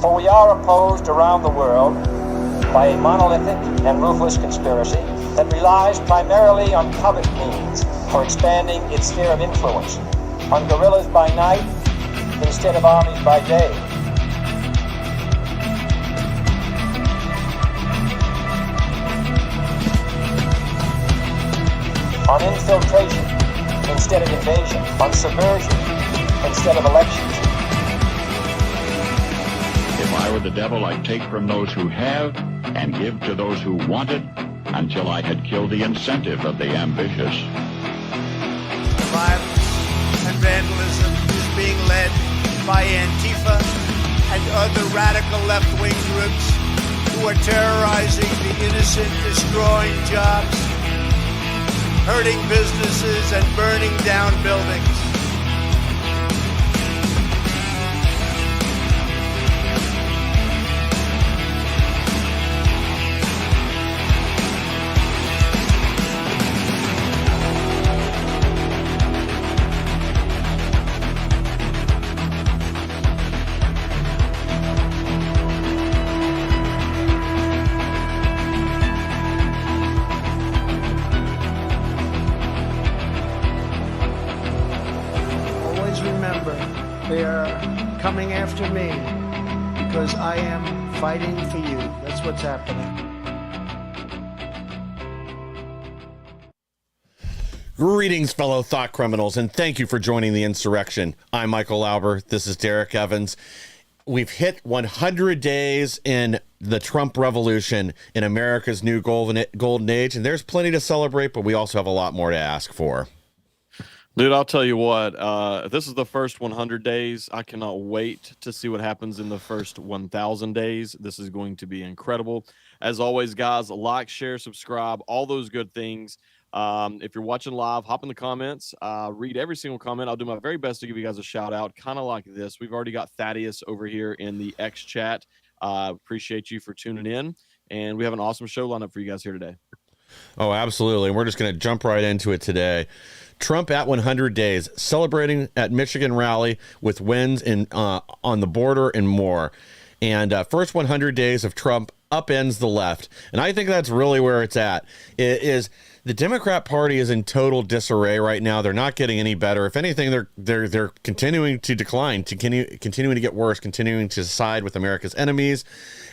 For we are opposed around the world by a monolithic and ruthless conspiracy that relies primarily on covert means for expanding its sphere of influence, on guerrillas by night instead of armies by day. On infiltration instead of invasion, on subversion instead of elections. If I were the devil, I'd take from those who have and give to those who wanted until I had killed the incentive of the ambitious. Violence and vandalism is being led by Antifa and other radical left-wing groups who are terrorizing the innocent, destroying jobs, hurting businesses, and burning down buildings. They are coming after me because I am fighting for you. That's what's happening. Greetings, fellow thought criminals, and thank you for joining the insurrection. I'm Michael Lauber. This is Derek Evans. We've hit 100 days in the Trump revolution in America's new golden age, and there's plenty to celebrate, but we also have a lot more to ask for. Dude, I'll tell you what, this is the first 100 days. I cannot wait to see what happens in the first 1,000 days. This is going to be incredible. As always, guys, like, share, subscribe, all those good things. If you're watching live, hop in the comments, read every single comment. I'll do my very best to give you guys a shout out, kind of like this. We've already got Thaddeus over here in the X chat. Appreciate you for tuning in, and we have an awesome show lined up for you guys here today. Oh, absolutely. And we're just going to jump right into it today. Trump at 100 days, celebrating at Michigan rally with wins in on the border and more. And first 100 days of Trump upends the left. And I think that's really where it's at. It is the Democrat Party is in total disarray right now. They're not getting any better. If anything, they're continuing to decline, continuing to get worse, continuing to side with America's enemies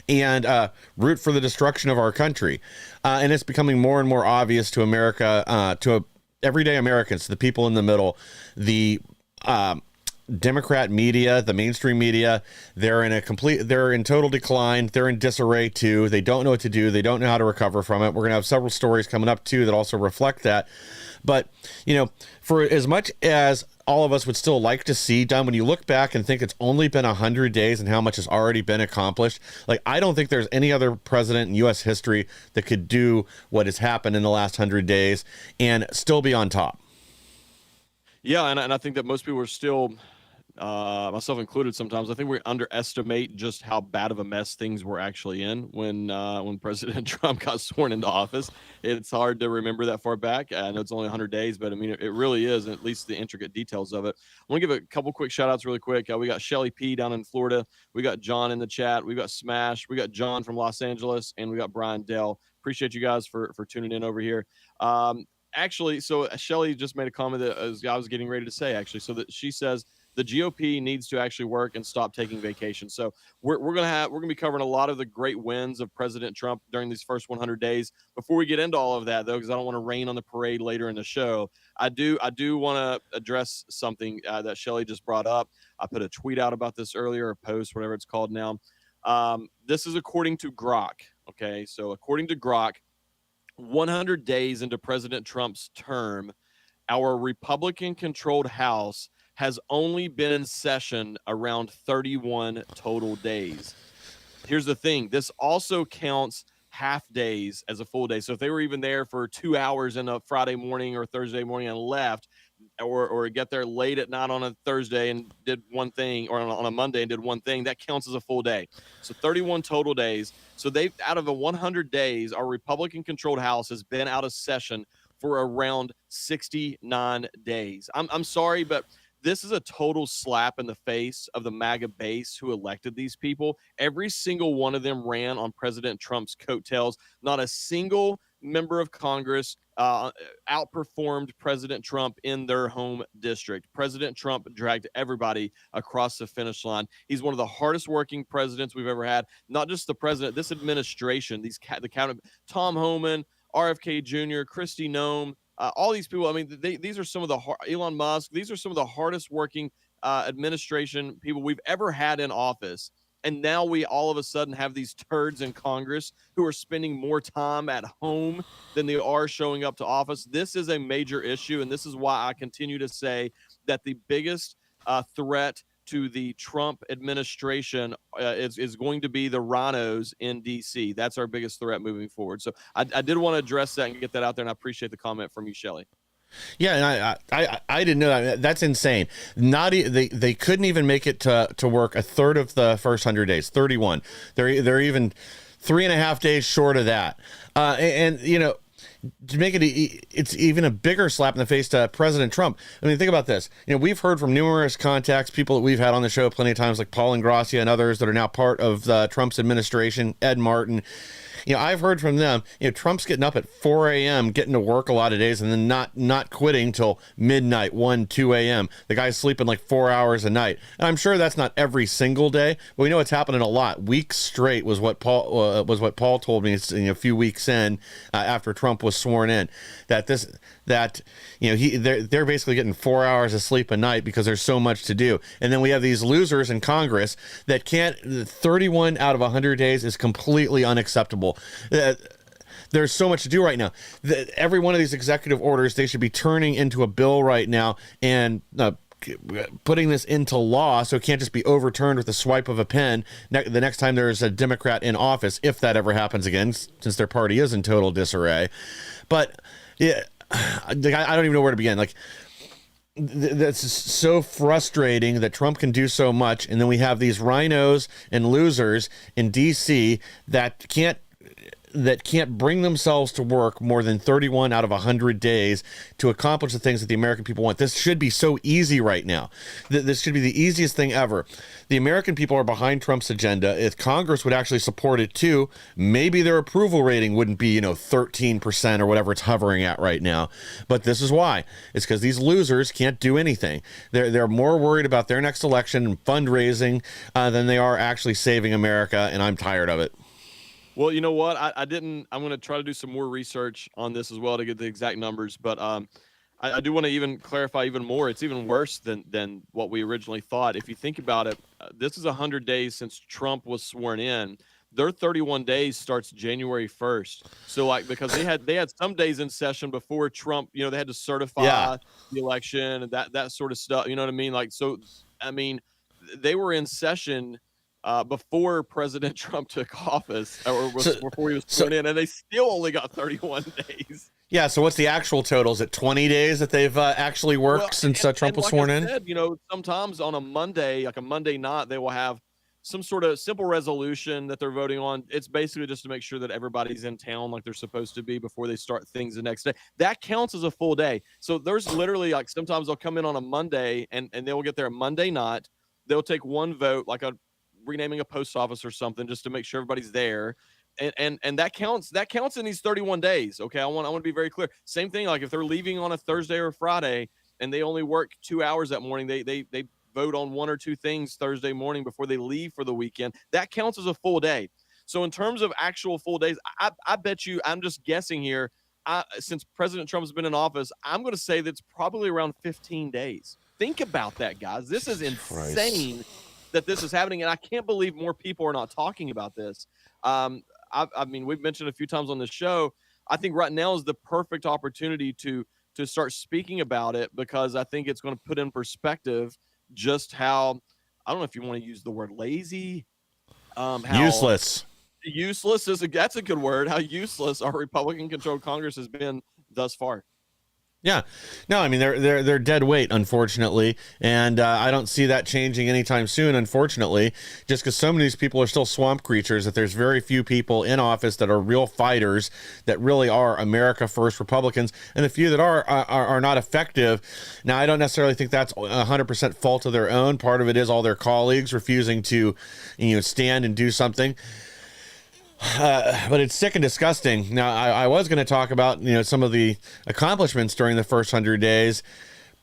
and root for the destruction of our country. And it's becoming more and more obvious to America, everyday Americans, the people in the middle, the Democrat media, the mainstream media, they're in total decline. They're in disarray too. They don't know what to do. They don't know how to recover from it. We're going to have several stories coming up too that also reflect that. But, you know, for as much as all of us would still like to see done, when you look back and think it's only been 100 days and how much has already been accomplished, like, I don't think there's any other president in U.S. history that could do what has happened in the last 100 days and still be on top. Yeah, and I think that most people are still, myself included sometimes, I think we underestimate just how bad of a mess things were actually in when President Trump got sworn into office. It's hard to remember that far back. I know it's only 100 days, but I mean, it really is, at least the intricate details of it. I want to give a couple quick shout outs really quick. We got Shelly P down in Florida. We got John in the chat. We got Smash. We got John from Los Angeles, and we got Brian Dell. Appreciate you guys for tuning in over here. Actually, so Shelly just made a comment that I was getting ready to say, actually. So that she says the GOP needs to actually work and stop taking vacations. So we're gonna be covering a lot of the great wins of President Trump during these first 100 days. Before we get into all of that, though, because I don't want to rain on the parade later in the show, I do want to address something that Shelly just brought up. I put a tweet out about this earlier, a post, whatever it's called now. This is according to Grok. Okay, so according to Grok, 100 days into President Trump's term, our Republican-controlled House has only been in session around 31 total days. Here's the thing. This also counts half days as a full day. So if they were even there for 2 hours in a Friday morning or Thursday morning and left, or get there late at night on a Thursday and did one thing, or on a Monday and did one thing, that counts as a full day. So 31 total days. So they've, out of the 100 days, our Republican-controlled House has been out of session for around 69 days. I'm sorry, but this is a total slap in the face of the MAGA base who elected these people. Every single one of them ran on President Trump's coattails. Not a single member of Congress outperformed President Trump in their home district. President Trump dragged everybody across the finish line. He's one of the hardest working presidents we've ever had. Not just the president, this administration, Tom Homan, RFK Jr., Kristi Noem, all these people. I mean, these are some of the Elon Musk. These are some of the hardest working administration people we've ever had in office. And now we all of a sudden have these turds in Congress who are spending more time at home than they are showing up to office. This is a major issue, and this is why I continue to say that the biggest threat to the Trump administration is going to be the rhinos in D.C. That's our biggest threat moving forward. So I did want to address that and get that out there, and I appreciate the comment from you, Shelley. Yeah, and I didn't know that. That's insane. They couldn't even make it to work a third of the first 100 days. 31. They're even 3.5 days short of that. And you know, to make it's even a bigger slap in the face to President Trump. I mean, think about this. You know, we've heard from numerous contacts, people that we've had on the show plenty of times, like Paul Ingrassia and others that are now part of Trump's administration, Ed Martin. You know, I've heard from them, you know, Trump's getting up at 4 a.m., getting to work a lot of days, and then not quitting till midnight, 1, 2 a.m. The guy's sleeping like 4 hours a night. And I'm sure that's not every single day, but we know it's happening a lot. Weeks straight was what Paul told me a few weeks in after Trump was sworn in, that you know, they're basically getting 4 hours of sleep a night because there's so much to do. And then we have these losers in Congress that can't. 31 out of 100 days is completely unacceptable. There's so much to do right now. Every one of these executive orders, they should be turning into a bill right now and putting this into law, so it can't just be overturned with a swipe of a pen the next time there's a Democrat in office, if that ever happens again, since their party is in total disarray. But yeah, I don't even know where to begin. Like, that's so frustrating that Trump can do so much, and then we have these rhinos and losers in D.C. that can't bring themselves to work more than 31 out of 100 days to accomplish the things that the American people want. This should be so easy right now. This should be the easiest thing ever. The American people are behind Trump's agenda. If Congress would actually support it too, maybe their approval rating wouldn't be, 13% or whatever it's hovering at right now. But this is why. It's because these losers can't do anything. They're more worried about their next election and fundraising than they are actually saving America, and I'm tired of it. Well, you know what? I'm going to try to do some more research on this as well to get the exact numbers. But I do want to even clarify even more. It's even worse than what we originally thought. If you think about it, this is 100 days since Trump was sworn in. Their 31 days starts January 1st. So because they had some days in session before Trump, they had to certify the election and that sort of stuff. You know what I mean? They were in session before President Trump took office, before he was sworn in, and they still only got 31 days. Yeah, so what's the actual total? Is it 20 days that they've actually worked since Trump was sworn in? Sometimes on a Monday, like a Monday night, they will have some sort of simple resolution that they're voting on. It's basically just to make sure that everybody's in town like they're supposed to be before they start things the next day. That counts as a full day. So there's literally sometimes they'll come in on a Monday and they will get there Monday night. They'll take one vote, like renaming a post office or something, just to make sure everybody's there. And that counts in these 31 days. Okay. I want to be very clear. Same thing. Like if they're leaving on a Thursday or Friday and they only work 2 hours that morning, they vote on one or two things Thursday morning before they leave for the weekend. That counts as a full day. So in terms of actual full days, I bet you, I'm just guessing here. Since President Trump has been in office, I'm going to say that's probably around 15 days. Think about that, guys. This is insane. Christ. That this is happening, and I can't believe more people are not talking about this. We've mentioned a few times on this show, I think right now is the perfect opportunity to start speaking about it, because I think it's going to put in perspective just how, I don't know if you want to use the word lazy, useless that's a good word, how useless our Republican-controlled Congress has been thus far. Yeah, no, I mean they're dead weight, unfortunately, and I don't see that changing anytime soon. Unfortunately, just because so many of these people are still swamp creatures, that there's very few people in office that are real fighters, that really are America First Republicans, and the few that are not effective. Now, I don't necessarily think that's 100% fault of their own. Part of it is all their colleagues refusing to, stand and do something. But it's sick and disgusting. Now, I was going to talk about, some of the accomplishments during the first 100 days.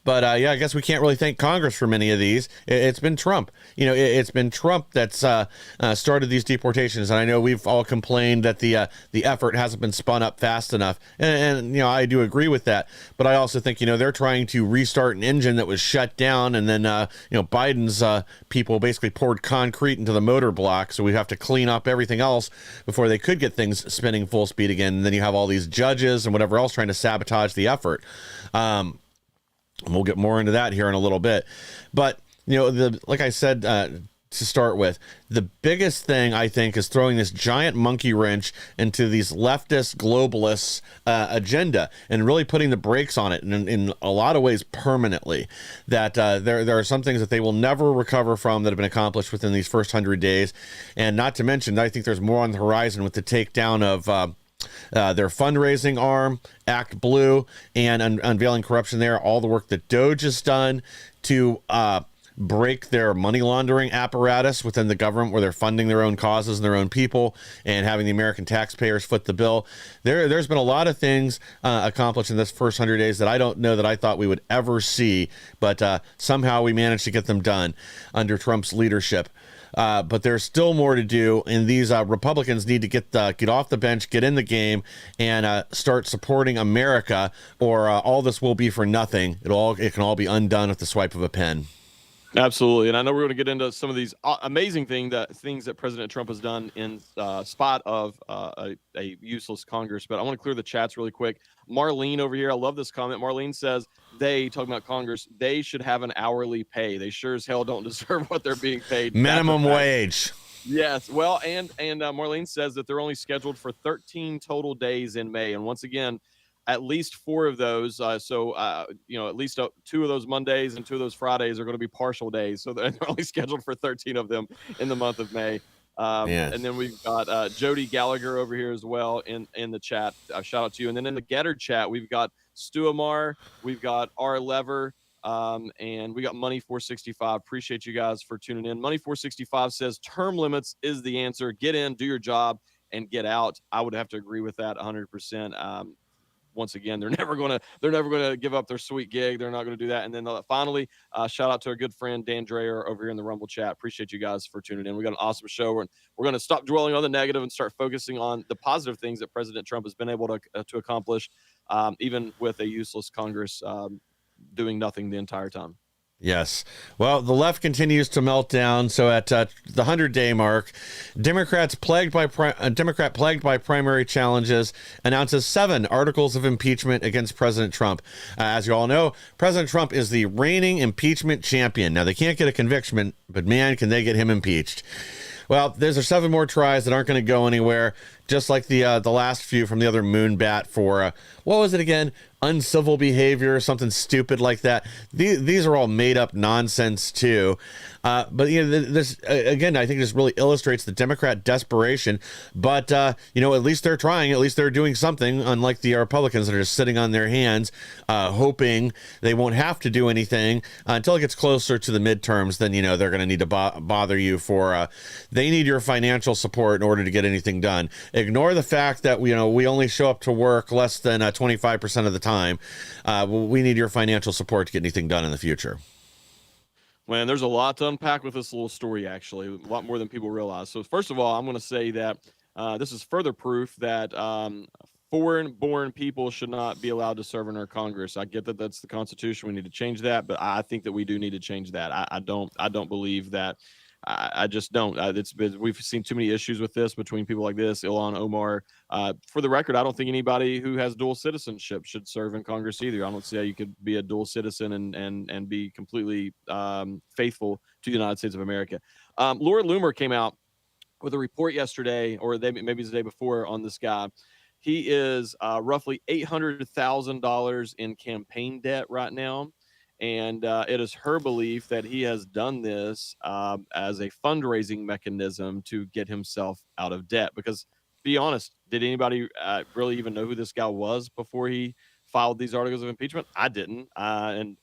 But I guess we can't really thank Congress for many of these. It's been Trump. It's been Trump that's started these deportations. And I know we've all complained that the effort hasn't been spun up fast enough. And I do agree with that. But I also think, they're trying to restart an engine that was shut down. And then, Biden's people basically poured concrete into the motor block. So we have to clean up everything else before they could get things spinning full speed again. And then you have all these judges and whatever else trying to sabotage the effort. And we'll get more into that here in a little bit. But, like I said, to start with, the biggest thing I think is throwing this giant monkey wrench into these leftist globalists agenda and really putting the brakes on it in a lot of ways permanently. That there are some things that they will never recover from that have been accomplished within these first 100 days. And not to mention, I think there's more on the horizon with the takedown of their fundraising arm, Act Blue, and unveiling corruption there. All the work that Doge has done to break their money laundering apparatus within the government, where they're funding their own causes and their own people and having the American taxpayers foot the bill. There's been a lot of things accomplished in this first 100 days that I don't know that I thought we would ever see, but somehow we managed to get them done under Trump's leadership. But there's still more to do, and these Republicans need to get off the bench, get in the game, and start supporting America, or all this will be for nothing. It can all be undone with the swipe of a pen. Absolutely, and I know we're going to get into some of these amazing things that President Trump has done in spot of a useless Congress. But I want to clear the chats really quick. Marlene over here, I love this comment. Marlene says talking about Congress, they should have an hourly pay. They sure as hell don't deserve what they're being paid. Minimum wage. Yes, well, and Marlene says that they're only scheduled for 13 total days in May, and once again, at least 4 of those. At least 2 of those Mondays and 2 of those Fridays are going to be partial days. So they're only scheduled for 13 of them in the month of May. And then we've got Jody Gallagher over here as well in the chat. Shout out to you. And then in the Getter chat, we've got Stu Amar, we've got R. Lever, and we got Money 465. Appreciate you guys for tuning in. Money 465 says term limits is the answer. Get in, do your job, and get out. I would have to agree with that 100%. Once again, they're never going to give up their sweet gig. They're not going to do that. And then finally, shout out to our good friend Dan Dreyer over here in the Rumble chat. Appreciate you guys for tuning in. We got an awesome show. We're going to stop dwelling on the negative and start focusing on the positive things that President Trump has been able to accomplish, even with a useless Congress doing nothing the entire time. Yes. Well, the left continues to melt down. So at the 100-day mark, Democrat plagued by primary challenges announces 7 articles of impeachment against President Trump. As you all know, President Trump is the reigning impeachment champion. Now, they can't get a conviction, but man, can they get him impeached. Well, there's 7 more tries that aren't going to go anywhere, just like the last few from the other moonbat for, what was it again? Uncivil behavior or something stupid like that. These are all made up nonsense too. But this again, I think this really illustrates the Democrat desperation. But at least they're trying. At least they're doing something. Unlike the Republicans that are just sitting on their hands, hoping they won't have to do anything until it gets closer to the midterms. Then they're going to need to bother you for. They need your financial support in order to get anything done. Ignore the fact that we only show up to work less than 25% of the time. We need your financial support to get anything done in the future. Man, there's a lot to unpack with this little story, actually, a lot more than people realize. So first of all, I'm going to say that this is further proof that foreign-born people should not be allowed to serve in our Congress. I get that that's the Constitution. We need to change that, but I think that we do need to change that. I don't believe that. I just don't. We've seen too many issues with this between people like this, Ilhan Omar. For the record, I don't think anybody who has dual citizenship should serve in Congress either. I don't see how you could be a dual citizen and be completely faithful to the United States of America. Laura Loomer came out with a report yesterday, or maybe the day before, on this guy. He is roughly $800,000 in campaign debt right now. And it is her belief that he has done this as a fundraising mechanism to get himself out of debt. Because, be honest, did anybody really even know who this guy was before he filed these articles of impeachment? I didn't, and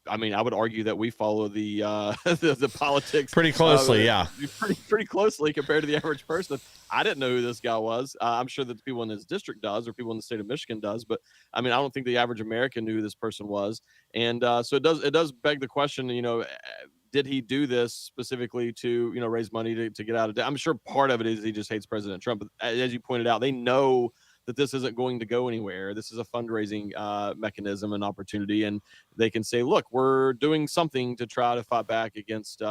I mean, I would argue that we follow the the politics Pretty closely, yeah. pretty closely compared to the average person. I didn't know who this guy was. I'm sure that the people in his district does, or people in the state of Michigan does, but I mean, I don't think the average American knew who this person was. And so it does beg the question, did he do this specifically to, raise money to get out of debt? I'm sure part of it is he just hates President Trump. But as you pointed out, they know that this isn't going to go anywhere. This is a fundraising mechanism and opportunity, and they can say, "Look, we're doing something to try to fight back against,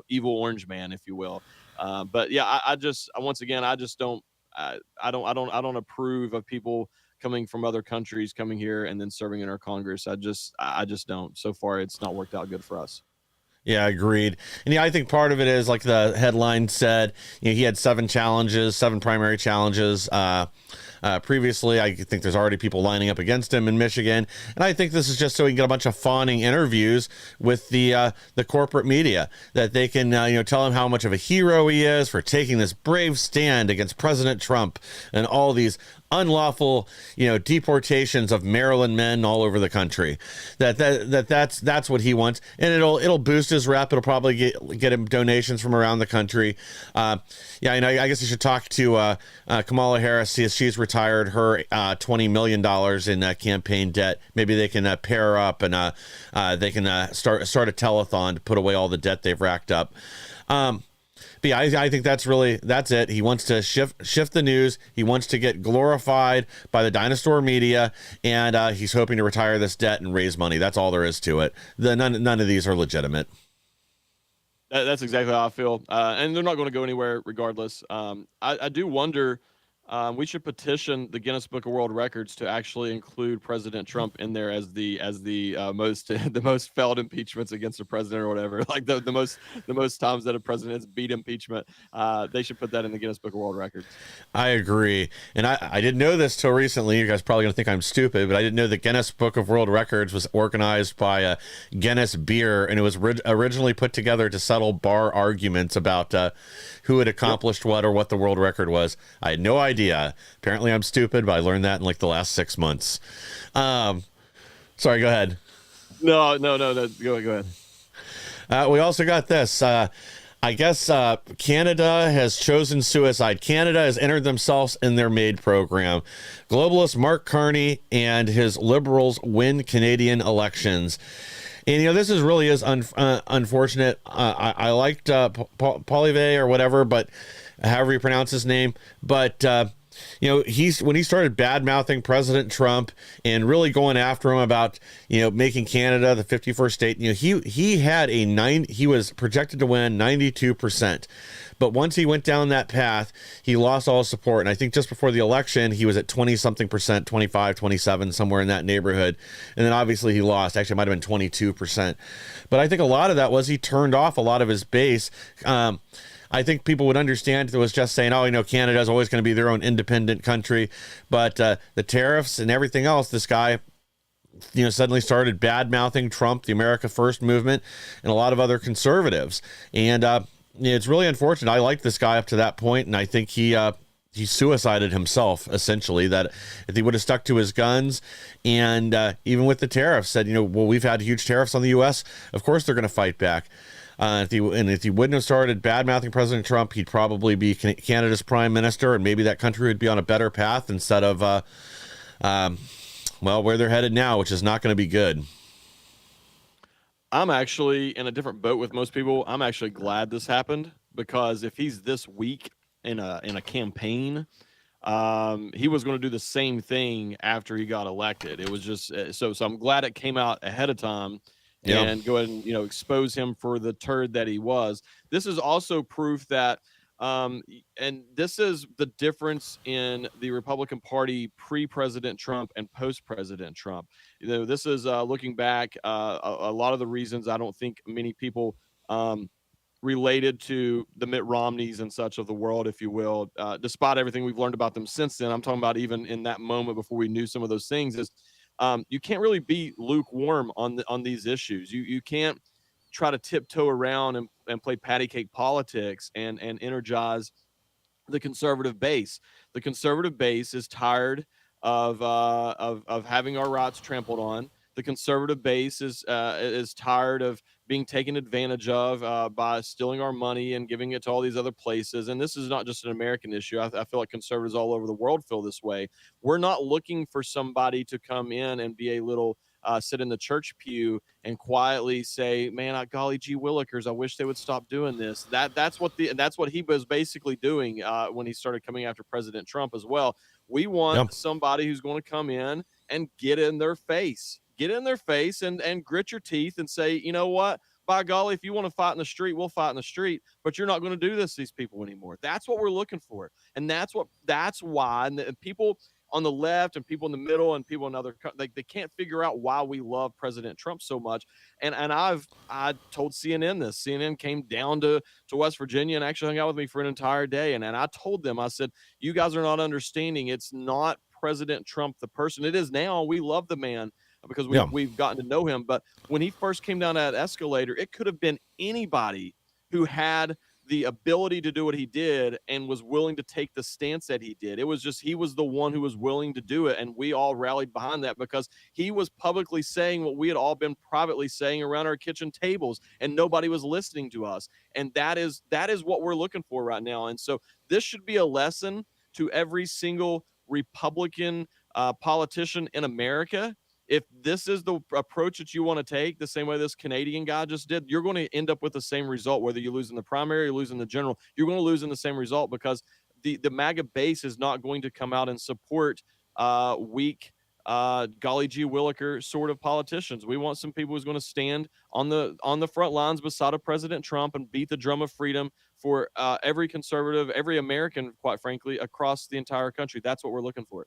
evil orange man, if you will." But yeah, I just once again, I just don't, I don't approve of people coming from other countries coming here and then serving in our Congress. I just don't. So far, it's not worked out good for us. Yeah, agreed. And yeah, I think part of it is, like the headline said, he had 7 primary challenges. Previously, I think there's already people lining up against him in Michigan, and I think this is just so he can get a bunch of fawning interviews with the corporate media, that they can tell him how much of a hero he is for taking this brave stand against President Trump and all these unlawful deportations of Maryland men all over the country. That's what he wants, and it'll boost his rep. It'll probably get him donations from around the country. I guess you should talk to Kamala Harris, see if she's retired her $20 million in campaign debt. Maybe they can pair up and they can start a telethon to put away all the debt they've racked up. But yeah, I think that's it. He wants to shift the news. He wants to get glorified by the dinosaur media, and he's hoping to retire this debt and raise money. That's all there is to it. None of these are legitimate. That's exactly how I feel, and they're not going to go anywhere regardless. I do wonder. We should petition the Guinness Book of World Records to actually include President Trump in there as the most the most failed impeachments against a president or whatever, like the most times that a president has beat impeachment. They should put that in the Guinness Book of World Records. I agree, and I didn't know this till recently. You guys probably gonna think I'm stupid, but I didn't know the Guinness Book of World Records was organized by Guinness Beer, and it was originally put together to settle bar arguments about who had accomplished what or what the world record was. I had no idea. Apparently I'm stupid, but I learned that in like the last 6 months. Sorry, go ahead. No. Go ahead. We also got this. I guess Canada has chosen suicide. Canada has entered themselves in their MAID program. Globalist Mark Carney and his Liberals win Canadian elections. And, this really is unfortunate. I liked Poilievre or whatever, but however you pronounce his name. But, when he started bad-mouthing President Trump and really going after him about, making Canada the 51st state, he was projected to win 92%. But once he went down that path, he lost all support. And I think just before the election, he was at 20-something percent, 25, 27, somewhere in that neighborhood. And then obviously he lost. Actually, it might have been 22%. But I think a lot of that was he turned off a lot of his base. I think people would understand if it was just saying, Canada is always going to be their own independent country. But the tariffs and everything else, this guy, suddenly started bad-mouthing Trump, the America First movement, and a lot of other conservatives. And it's really unfortunate. I liked this guy up to that point, and I think he suicided himself, essentially, that if he would have stuck to his guns and even with the tariffs said, we've had huge tariffs on the U.S., of course they're going to fight back. If he wouldn't have started bad-mouthing President Trump, he'd probably be Canada's prime minister, and maybe that country would be on a better path instead of, where they're headed now, which is not going to be good. I'm actually in a different boat with most people. I'm actually glad this happened, because if he's this weak in a campaign, he was going to do the same thing after he got elected. It was just so I'm glad it came out ahead of time. And go ahead and expose him for the turd that he was. This is also proof that and this is the difference in the Republican Party pre-President Trump and post-President Trump. This is looking back, a lot of the reasons I don't think many people related to the Mitt Romneys and such of the world, if you will, despite everything we've learned about them since then. I'm talking about even in that moment before we knew some of those things. Is you can't really be lukewarm on these issues. You can't try to tiptoe around and play patty cake politics and energize the conservative base. The conservative base is tired of having our rights trampled on. The conservative base is tired of being taken advantage of by stealing our money and giving it to all these other places. And this is not just an American issue. I feel like conservatives all over the world feel this way. We're not looking for somebody to come in and be a little sit in the church pew and quietly say, "Man, golly gee willikers, I wish they would stop doing this." That's what he was basically doing when he started coming after President Trump as well. We want somebody who's going to come in and get in their face and grit your teeth and say, "You know what? By golly, if you want to fight in the street, we'll fight in the street, but you're not going to do this to these people anymore." That's what we're looking for. And that's why and people on the left and people in the middle and people in other, they can't figure out why we love President Trump so much. And I told CNN this. CNN came down to West Virginia and actually hung out with me for an entire day. And I told them, I said, "You guys are not understanding. It's not President Trump, the person. It is now. We love the man because we've gotten to know him. But when he first came down that escalator, it could have been anybody who had the ability to do what he did and was willing to take the stance that he did. It was just, he was the one who was willing to do it. And we all rallied behind that because he was publicly saying what we had all been privately saying around our kitchen tables, and nobody was listening to us. And that is what we're looking for right now. And so this should be a lesson to every single Republican politician in America. If this is the approach that you want to take, the same way this Canadian guy just did, you're going to end up with the same result, whether you lose in the primary or lose in the general. You're going to lose in the same result because the MAGA base is not going to come out and support weak, golly gee williker sort of politicians. We want some people who's going to stand on the front lines beside of President Trump and beat the drum of freedom for every conservative, every American, quite frankly, across the entire country. That's what we're looking for.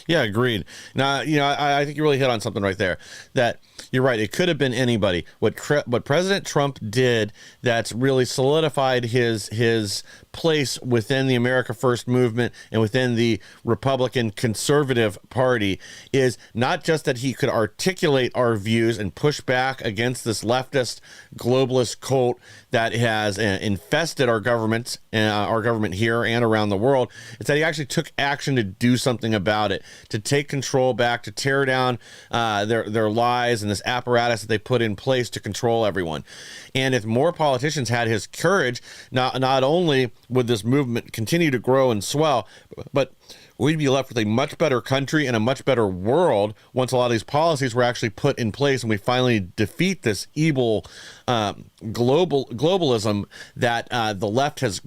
Yeah, agreed. Now, I think you really hit on something right there. That you're right. It could have been anybody. What President Trump did that's really solidified his place within the America First movement and within the Republican Conservative Party is not just that he could articulate our views and push back against this leftist globalist cult that has infested our government here and around the world. It's that he actually took action to do something about it, to take control back, to tear down their lies and this apparatus that they put in place to control everyone. And if more politicians had his courage, not only would this movement continue to grow and swell, but we'd be left with a much better country and a much better world once a lot of these policies were actually put in place and we finally defeat this evil globalism that the left has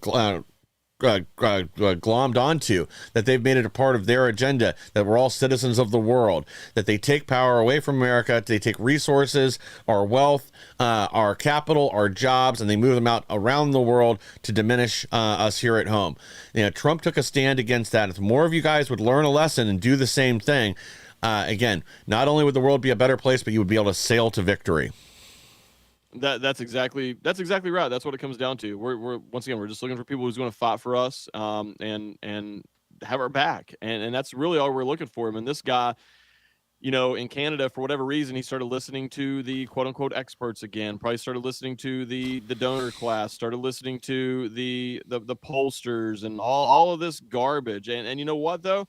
glommed onto, that they've made it a part of their agenda, that we're all citizens of the world, that they take power away from America, they take resources, our wealth, our capital, our jobs, and they move them out around the world to diminish us here at home. Trump took a stand against that. If more of you guys would learn a lesson and do the same thing, again, not only would the world be a better place, but you would be able to sail to victory. That's exactly right. That's what it comes down to. We're once again, we're just looking for people who's going to fight for us, and have our back. And that's really all we're looking for. I mean, this guy, in Canada, for whatever reason, he started listening to the quote unquote experts again, probably started listening to the donor class, started listening to the pollsters and all of this garbage. And you know what though?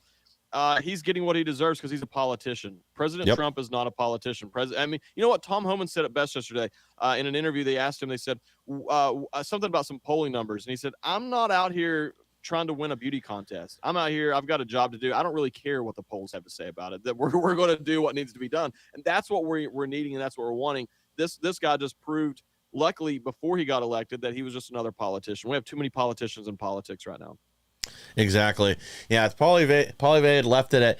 He's getting what he deserves because he's a politician. President Trump is not a politician. I mean, you know what? Tom Homan said it best yesterday in an interview. They asked him, they said something about some polling numbers. And he said, "I'm not out here trying to win a beauty contest. I'm out here. I've got a job to do. I don't really care what the polls have to say about it, that we're going to do what needs to be done." And that's what we're needing. And that's what we're wanting. This guy just proved, luckily, before he got elected, that he was just another politician. We have too many politicians in politics right now. Exactly. Yeah, it's Polyvade left it at,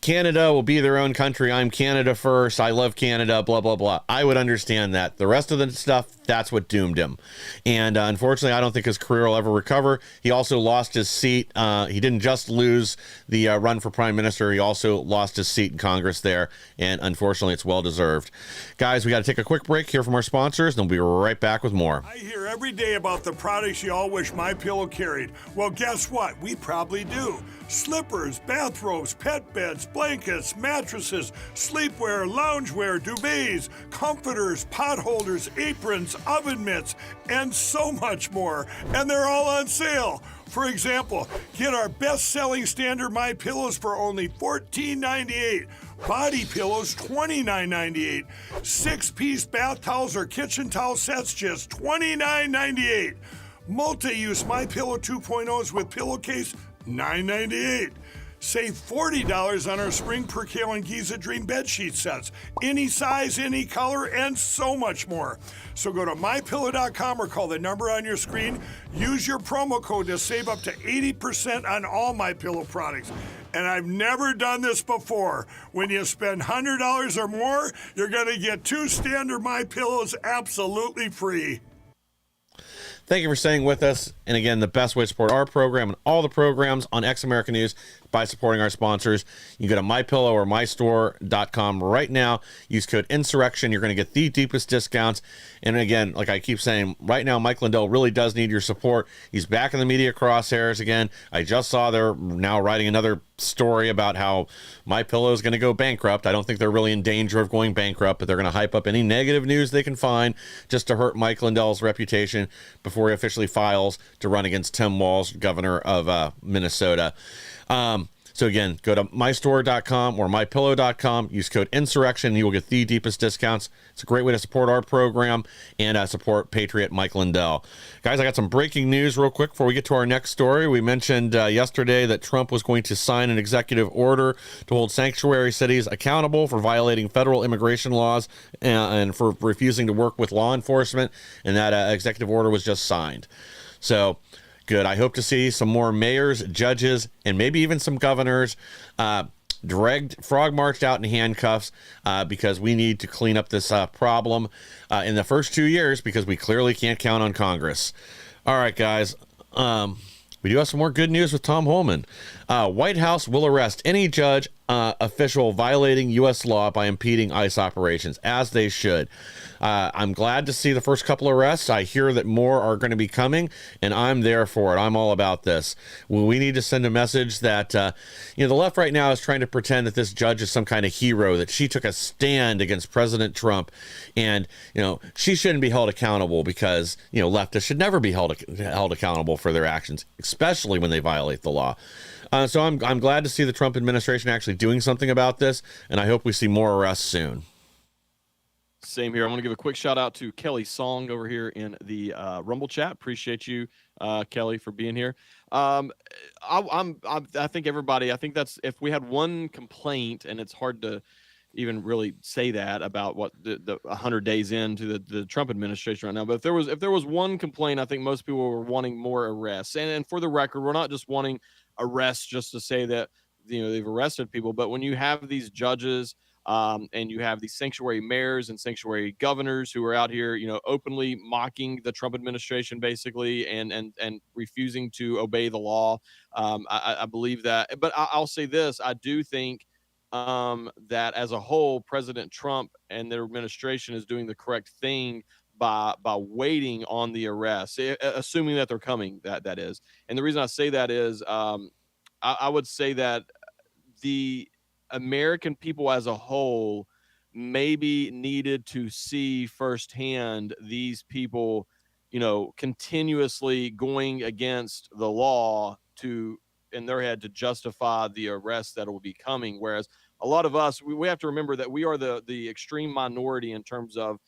Canada will be their own country. I'm Canada first. I love Canada, blah, blah, blah. I would understand that. The rest of the stuff, That's what doomed him. And unfortunately, I don't think his career will ever recover. He also lost his seat. He didn't just lose the run for prime minister. He also lost his seat in Congress there. And unfortunately, it's well-deserved. Guys, we got to take a quick break here from our sponsors, and we'll be right back with more. I hear every day about the products you all wish MyPillow carried. Well, guess what? We probably do. Slippers, bathrobes, pet beds, blankets, mattresses, sleepwear, loungewear, duvets, comforters, pot holders, aprons, oven mitts, and so much more. And they're all on sale. For example, get our best-selling standard MyPillows for only $14.98. Body pillows, $29.98. 6-piece bath towels or kitchen towel sets, just $29.98. Multi-use MyPillow 2.0s with pillowcase, $9.98. Save $40 on our Spring Percale and Giza Dream bedsheet sets. Any size, any color, and so much more. So go to MyPillow.com or call the number on your screen. Use your promo code to save up to 80% on all MyPillow products. And I've never done this before. When you spend $100 or more, you're going to get 2 standard MyPillows absolutely free. Thank you for staying with us. And again, the best way to support our program and all the programs on X American News by supporting our sponsors. You can go to MyPillow or MyStore.com right now. Use code Insurrection. You're going to get the deepest discounts. And again, like I keep saying, right now, Mike Lindell really does need your support. He's back in the media crosshairs again. I just saw they're now writing another story about how MyPillow is going to go bankrupt. I don't think they're really in danger of going bankrupt, but they're going to hype up any negative news they can find just to hurt Mike Lindell's reputation before he officially files to run against Tim Walz, governor of Minnesota. So again, go to mystore.com or mypillow.com, use code Insurrection, and you will get the deepest discounts. It's a great way to support our program and support Patriot Mike Lindell. Guys, I got some breaking news real quick before we get to our next story. We mentioned yesterday that Trump was going to sign an executive order to hold sanctuary cities accountable for violating federal immigration laws and for refusing to work with law enforcement, and that executive order was just signed. So good. I hope to see some more mayors, judges, and maybe even some governors frog marched out in handcuffs because we need to clean up this problem in the first 2 years because we clearly can't count on Congress. All right, guys. We do have some more good news with Tom Homan. White House will arrest any judge official violating U.S. law by impeding ICE operations, as they should. I'm glad to see the first couple arrests. I hear that more are going to be coming, and I'm there for it. I'm all about this. Well, we need to send a message that, the left right now is trying to pretend that this judge is some kind of hero, that she took a stand against President Trump, and, she shouldn't be held accountable because, leftists should never be held accountable for their actions, especially when they violate the law. So I'm glad to see the Trump administration actually doing something about this, and I hope we see more arrests soon. Same here. I want to give a quick shout out to Kelly Song over here in the Rumble chat. Appreciate you, Kelly, for being here. I think everybody. I think that's if we had one complaint, and it's hard to even really say that about what the 100 days into the Trump administration right now. But if there was one complaint, I think most people were wanting more arrests. And for the record, we're not just wanting arrests just to say that they've arrested people, but when you have these judges and you have these sanctuary mayors and sanctuary governors who are out here, openly mocking the Trump administration, basically, and refusing to obey the law, I believe that. But I'll say this: I do think that as a whole, President Trump and their administration is doing the correct thing by waiting on the arrests, assuming that they're coming. That is, and the reason I say that is, I would say that the American people as a whole maybe needed to see firsthand these people, continuously going against the law in their head to justify the arrests that will be coming. Whereas a lot of us, we have to remember that we are the extreme minority in terms of,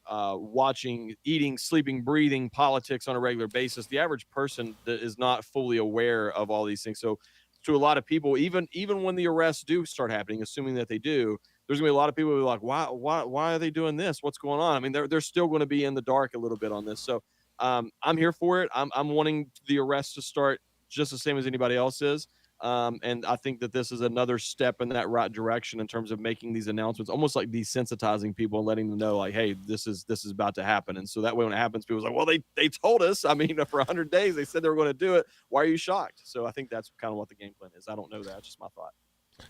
watching, eating, sleeping, breathing politics on a regular basis. The average person that is not fully aware of all these things. So to a lot of people, even when the arrests do start happening, assuming that they do, there's gonna be a lot of people who are like, why are they doing this? What's going on? I mean, they're still going to be in the dark a little bit on this. So I'm here for it. I'm wanting the arrests to start just the same as anybody else is. And I think that this is another step in that right direction in terms of making these announcements, almost like desensitizing people and letting them know, like, hey, this is about to happen. And so that way, when it happens, people's like, well, they told us. I mean, for 100 days, they said they were going to do it. Why are you shocked? So I think that's kind of what the game plan is. I don't know that. Just my thought.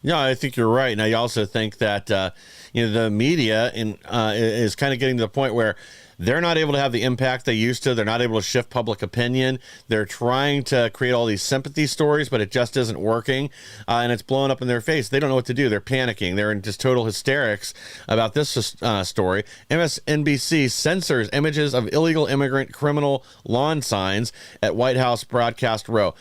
Yeah, I think you're right. Now, you also think that the media is kind of getting to the point where they're not able to have the impact they used to. They're not able to shift public opinion. They're trying to create all these sympathy stories, but it just isn't working, and it's blowing up in their face. They don't know what to do. They're panicking. They're in just total hysterics about this story. MSNBC censors images of illegal immigrant criminal lawn signs at White House Broadcast Row.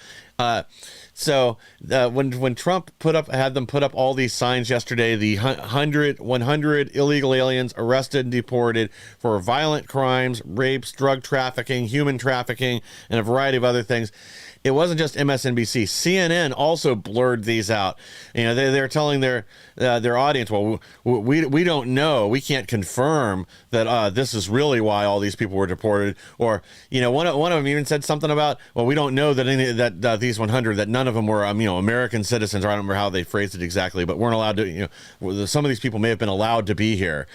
So when Trump had them put up all these signs yesterday, the 100 illegal aliens arrested and deported for violent crimes, rapes, drug trafficking, human trafficking, and a variety of other things. It wasn't just MSNBC. CNN also blurred these out. They're telling their audience, well, we don't know. We can't confirm that this is really why all these people were deported. Or, one of them even said something about, well, we don't know that these 100, that none of them were, American citizens, or I don't remember how they phrased it exactly, but weren't allowed to, some of these people may have been allowed to be here.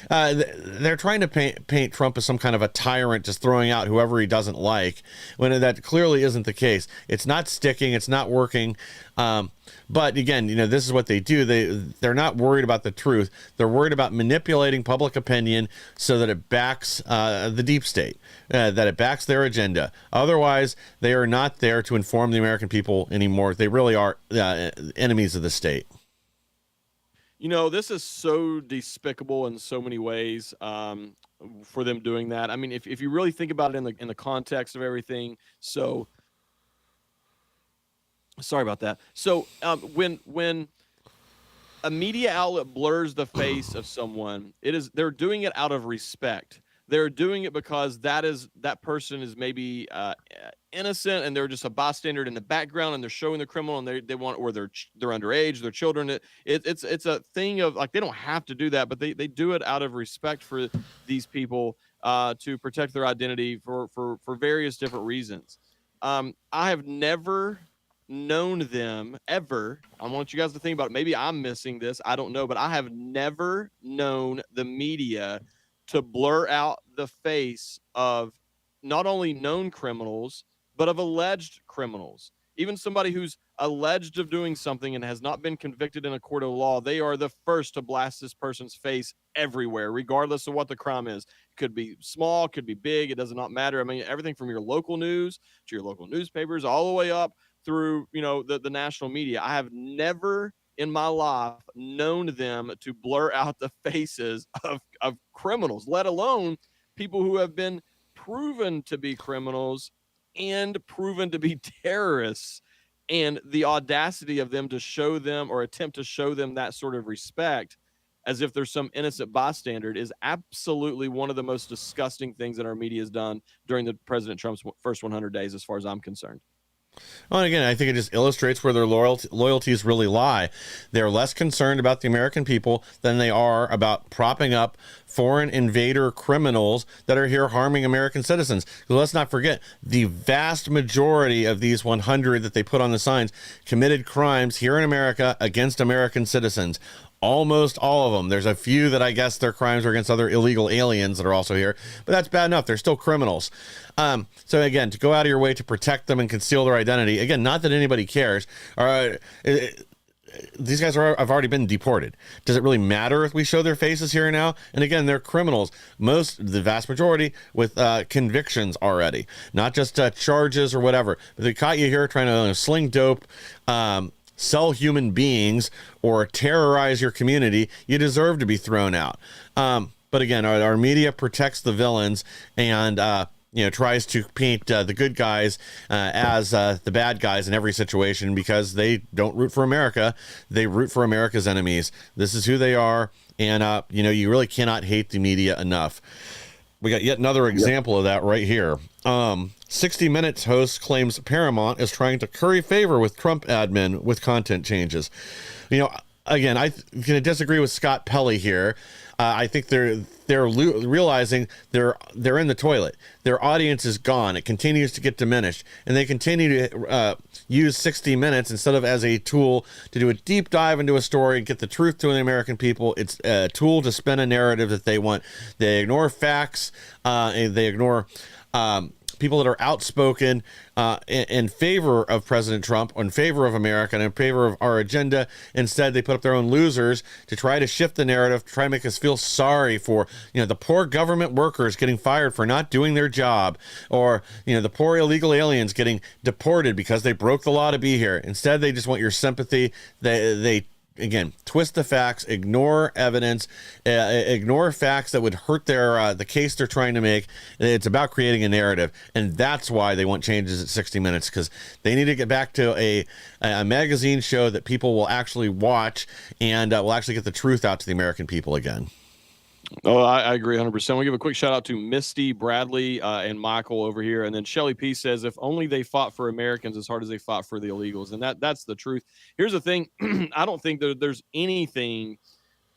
They're trying to paint Trump as some kind of a tyrant, just throwing out whoever he doesn't like, when that clearly isn't the case. It's not sticking. It's not working. But again, this is what they do. They're not worried about the truth. They're worried about manipulating public opinion so that it backs the deep state, that it backs their agenda. Otherwise, they are not there to inform the American people anymore. They really are enemies of the state. This is so despicable in so many ways for them doing that. I mean, if you really think about it in the context of everything, so sorry about that. So when a media outlet blurs the face of someone, they're doing it out of respect. They're doing it because that person is maybe innocent, and they're just a bystander in the background, and they're showing the criminal, and they want, or they're underage, their children. It's a thing of, like, they don't have to do that, but they do it out of respect for these people, to protect their identity for various different reasons. I have never known them ever. I want you guys to think about it. Maybe I'm missing this. I don't know, but I have never known the media to blur out the face of not only known criminals, but of alleged criminals. Even somebody who's alleged of doing something and has not been convicted in a court of law, they are the first to blast this person's face everywhere, regardless of what the crime is. It could be small, could be big, it does not matter. I mean, everything from your local news to your local newspapers, all the way up through, the national media. I have never in my life known them to blur out the faces of criminals, let alone people who have been proven to be criminals and proven to be terrorists. And the audacity of them to show them, or attempt to show them, that sort of respect as if there's some innocent bystander is absolutely one of the most disgusting things that our media has done during the President Trump's first 100 days, as far as I'm concerned. Well, and again, I think it just illustrates where their loyalties really lie. They're less concerned about the American people than they are about propping up foreign invader criminals that are here harming American citizens. Because let's not forget, the vast majority of these 100 that they put on the signs committed crimes here in America against American citizens. Almost all of them. There's a few that I guess their crimes are against other illegal aliens that are also here, but that's bad enough. They're still criminals. So again, to go out of your way to protect them and conceal their identity, again, not that anybody cares. These guys have already been deported. Does it really matter if we show their faces here now? And again, they're criminals. The vast majority with convictions already, not just charges or whatever. But they caught you here trying to sling dope, sell human beings, or terrorize your community. You deserve to be thrown out. But again, our media protects the villains and tries to paint the good guys as the bad guys in every situation, because they don't root for America. They root for America's enemies. This is who they are. And, you really cannot hate the media enough. We got yet another example of that right here. 60 Minutes host claims Paramount is trying to curry favor with Trump admin with content changes. Again, I'm going to disagree with Scott Pelley here. I think they're realizing they're in the toilet. Their audience is gone. It continues to get diminished, and they continue to use 60 Minutes instead of as a tool to do a deep dive into a story and get the truth to the American people. It's a tool to spin a narrative that they want. They ignore facts. They ignore people that are outspoken in favor of President Trump, in favor of America, and in favor of our agenda. Instead, they put up their own losers to try to shift the narrative, to try to make us feel sorry for, the poor government workers getting fired for not doing their job, or, the poor illegal aliens getting deported because they broke the law to be here. Instead, they just want your sympathy. They again, twist the facts, ignore evidence, ignore facts that would hurt their the case they're trying to make. It's about creating a narrative, and that's why they want changes at 60 Minutes, because they need to get back to a magazine show that people will actually watch and will actually get the truth out to the American people again. Oh, I agree 100%. We'll give a quick shout out to Misty, Bradley, and Michael over here. And then Shelly P says, if only they fought for Americans as hard as they fought for the illegals. And that's the truth. Here's the thing. I don't think that there's anything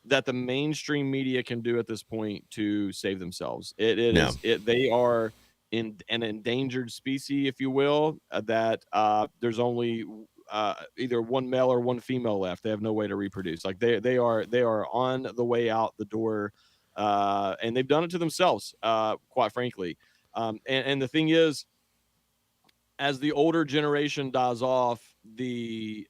that the mainstream media can do at this point to save themselves. They are in an endangered species, if you will, that there's only either one male or one female left. They have no way to reproduce. Like they are on the way out the door. And they've done it to themselves, quite frankly. And the thing is, as the older generation dies off, the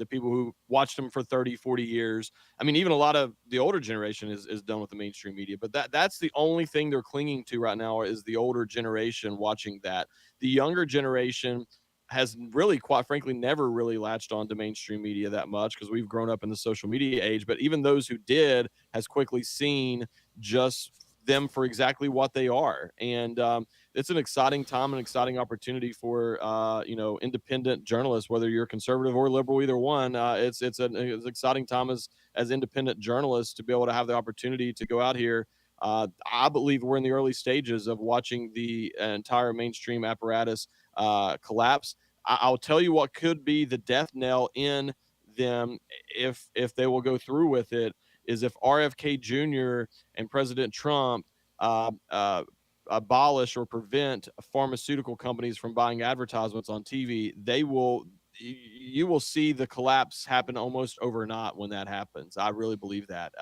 people who watched them for 30, 40 years, I mean, even a lot of the older generation is done with the mainstream media, but that's the only thing they're clinging to right now is the older generation watching that. The younger generation has really, quite frankly, never really latched on to mainstream media that much because we've grown up in the social media age. But even those who did has quickly seen just them for exactly what they are. And it's an exciting time, an exciting opportunity for, independent journalists, whether you're conservative or liberal, either one. It's an exciting time as independent journalists to be able to have the opportunity to go out here. I believe we're in the early stages of watching the entire mainstream apparatus collapse. I'll tell you what could be the death knell in them if they will go through with it is if RFK Jr. and President Trump abolish or prevent pharmaceutical companies from buying advertisements on TV. You will see the collapse happen almost overnight when that happens. I really believe that.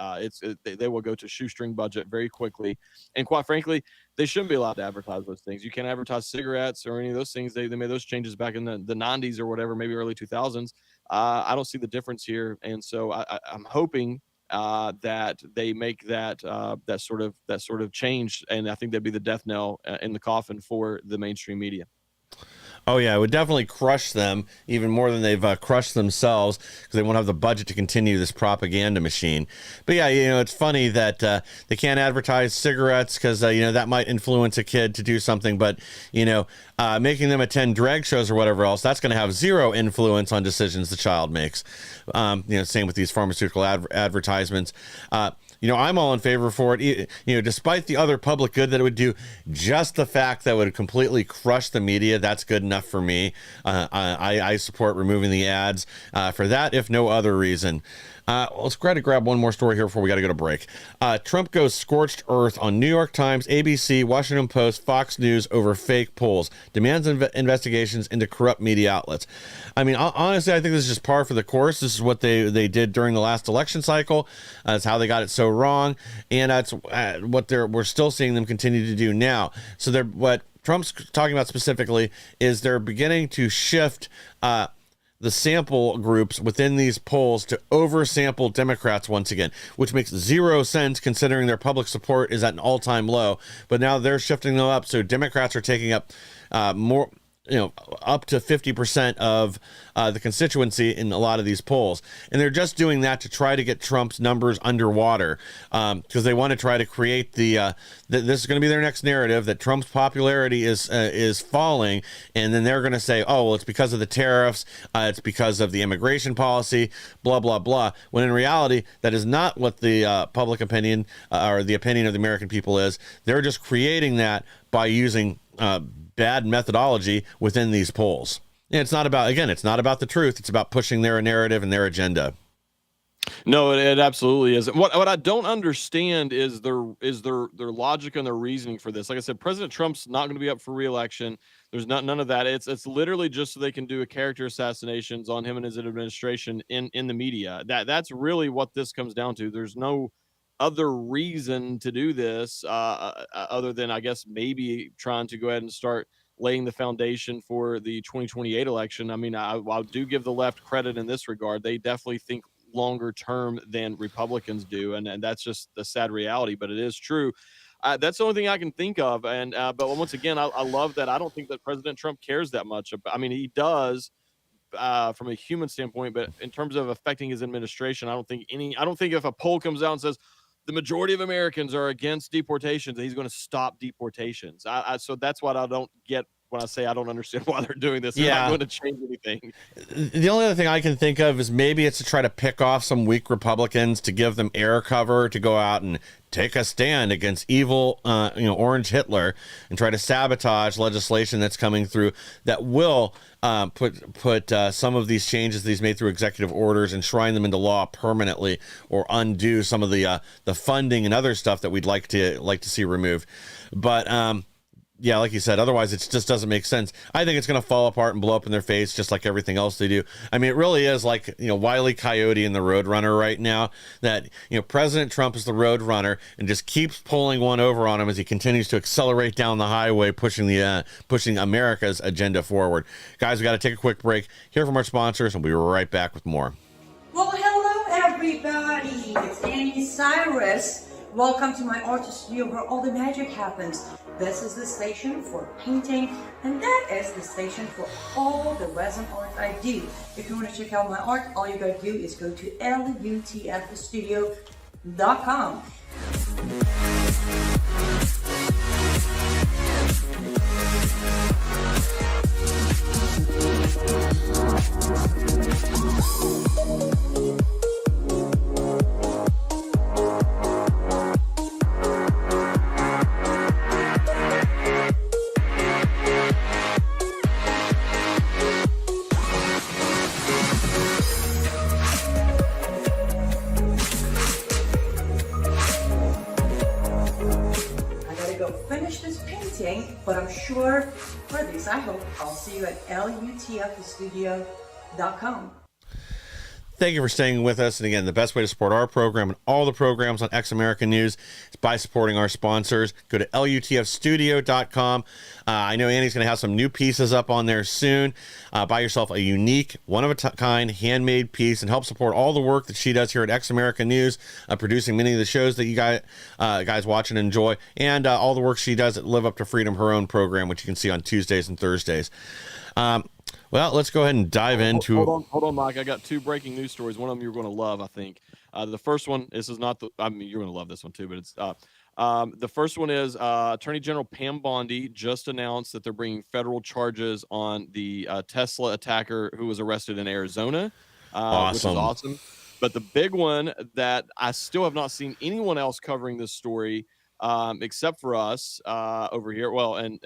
They will go to shoestring budget very quickly. And quite frankly, they shouldn't be allowed to advertise those things. You can't advertise cigarettes or any of those things. They made those changes back in the 90s or whatever, maybe early 2000s. I don't see the difference here. And so I'm hoping that they make that sort of change. And I think that'd be the death knell in the coffin for the mainstream media. Oh, yeah, it would definitely crush them even more than they've crushed themselves because they won't have the budget to continue this propaganda machine. But, yeah, it's funny that they can't advertise cigarettes because, that might influence a kid to do something. But, making them attend drag shows or whatever else, that's going to have zero influence on decisions the child makes. Same with these pharmaceutical advertisements. I'm all in favor for it, despite the other public good that it would do. Just the fact that it would completely crush the media, that's good enough for me. I support removing the ads for that, if no other reason. Let's try to grab one more story here before we got to go to break. Trump goes scorched earth on New York Times, ABC, Washington Post, Fox News over fake polls, demands investigations into corrupt media outlets. I mean, honestly, I think this is just par for the course. This is what they did during the last election cycle. That's how they got it so wrong, and that's what we're still seeing them continue to do now. So what Trump's talking about specifically is they're beginning to shift the sample groups within these polls to oversample Democrats once again, which makes zero sense considering their public support is at an all-time low. But now they're shifting them up, so Democrats are taking up more, up to 50% of the constituency in a lot of these polls. And they're just doing that to try to get Trump's numbers underwater because they want to try to create this is going to be their next narrative, that Trump's popularity is falling. And then they're going to say, oh, well, it's because of the tariffs. It's because of the immigration policy, blah, blah, blah. When in reality, that is not what the public opinion or the opinion of the American people is. They're just creating that by using bad methodology within these polls. And it's not about the truth. It's about pushing their narrative and their agenda. No, it absolutely is. What I don't understand is their logic and their reasoning for this. Like I said, President Trump's not going to be up for re-election. There's none of that. It's literally just so they can do a character assassinations on him and his administration in the media. That's really what this comes down to. There's no other reason to do this other than, I guess, maybe trying to go ahead and start laying the foundation for the 2028 election. I mean, I do give the left credit in this regard. They definitely think longer term than Republicans do, and that's just the sad reality, but it is true. That's the only thing I can think of. And but once again, I love that. I don't think that President Trump cares that much about, I mean, he does from a human standpoint, but in terms of affecting his administration, I don't think if a poll comes out and says the majority of Americans are against deportations, he's going to stop deportations. So that's what I don't get when I say I don't understand why they're doing this. They're not going to change anything. The only other thing I can think of is maybe it's to try to pick off some weak Republicans, to give them air cover, to go out and take a stand against evil, Orange Hitler, and try to sabotage legislation that's coming through that will put some of these changes these made through executive orders, enshrine them into law permanently, or undo some of the funding and other stuff that we'd like to see removed. But yeah, like you said, otherwise it just doesn't make sense. I think it's going to fall apart and blow up in their face just like everything else they do. I mean, it really is like, Wile E. Coyote and the Roadrunner right now, that, President Trump is the Roadrunner and just keeps pulling one over on him as he continues to accelerate down the highway, pushing America's agenda forward. Guys, we got to take a quick break, hear from our sponsors, and we'll be right back with more. Well, hello everybody, it's Annie Cyrus. Welcome to my art studio where all the magic happens. This is the station for painting, and that is the station for all the resin art I do. If you want to check out my art, all you gotta do is go to lutfstudio.com. But I'm sure, or at least I hope, I'll see you at lutfstudio.com. Thank you for staying with us. And again, the best way to support our program and all the programs on Ex American News is by supporting our sponsors. Go to lutfstudio.com. I know Annie's going to have some new pieces up on there soon. Buy yourself a unique, one-of-a-kind, handmade piece and help support all the work that she does here at Ex American News, producing many of the shows that you guys watch and enjoy, and all the work she does at Live Up to Freedom, her own program, which you can see on Tuesdays and Thursdays. Well, let's go ahead and dive into. Hold on, Mike. I got two breaking news stories. One of them you're going to love, I think. The first one, this is not you're going to love this one too, but it's the first one is Attorney General Pam Bondi just announced that they're bringing federal charges on the Tesla attacker who was arrested in Arizona, which is awesome. But the big one that I still have not seen anyone else covering this story, except for us over here. Well, and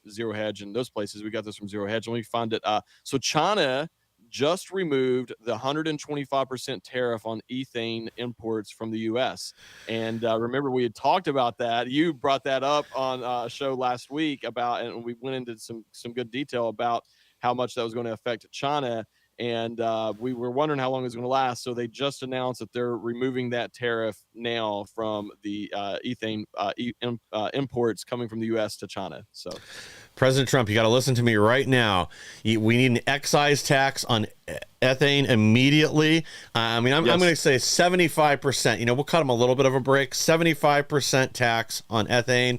Zero Hedge and those places. We got this from Zero Hedge. Let me find it. So China just removed the 125% tariff on ethane imports from the U.S. And remember, we had talked about that. You brought that up on a show last week and we went into some good detail about how much that was going to affect China. And we were wondering how long it was going to last. So they just announced that they're removing that tariff now from the ethane imports coming from the U.S. to China. So, President Trump, you got to listen to me right now. We need an excise tax on ethane immediately. I'm going to say 75%. We'll cut them a little bit of a break. 75% tax on ethane.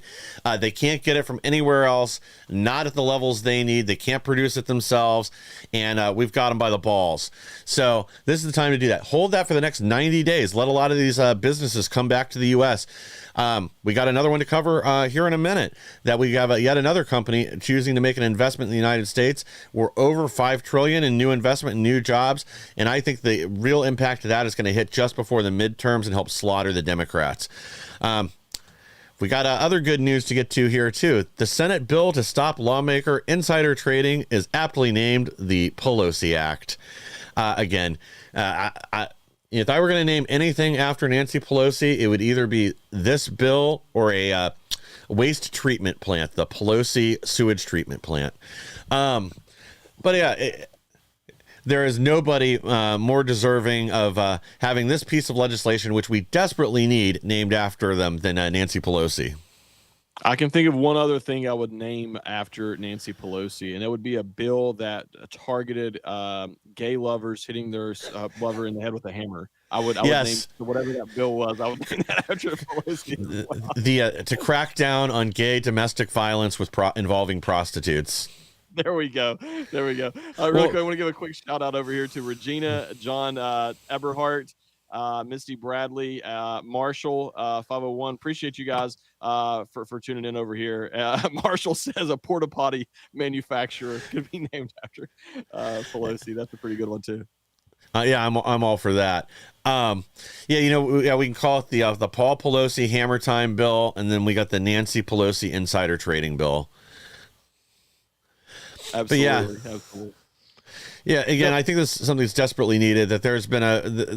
They can't get it from anywhere else, not at the levels they need. They can't produce it themselves, and we've got them by the balls. So this is the time to do that. Hold that for the next 90 days. Let a lot of these businesses come back to the U.S. We got another one to cover here in a minute, that we have yet another company choosing to make an investment in the United States. We're over $5 trillion in new investment and new jobs, and I think the real impact of that is going to hit just before the midterms and help slaughter the Democrats. We got other good news to get to here too. The Senate bill to stop lawmaker insider trading is aptly named the Pelosi Act. If I were going to name anything after Nancy Pelosi, it would either be this bill or a waste treatment plant, the Pelosi sewage treatment plant. But yeah, there is nobody more deserving of having this piece of legislation, which we desperately need, named after them than Nancy Pelosi. I can think of one other thing I would name after Nancy Pelosi, and it would be a bill that targeted gay lovers hitting their lover in the head with a hammer. I would Yes. name whatever that bill was. I would name that after Pelosi. The to crack down on gay domestic violence with involving prostitutes. There we go. Really quick, I want to give a quick shout out over here to Regina, John Eberhardt, Misty Bradley, Marshall 501. Appreciate you guys for tuning in over here. Marshall says a porta potty manufacturer could be named after Pelosi. That's a pretty good one too. Yeah, I'm all for that. We can call it the Paul Pelosi Hammer Time bill, and then we got the Nancy Pelosi insider trading bill. Absolutely. Yeah, again, I think this is something that's desperately needed, that there's been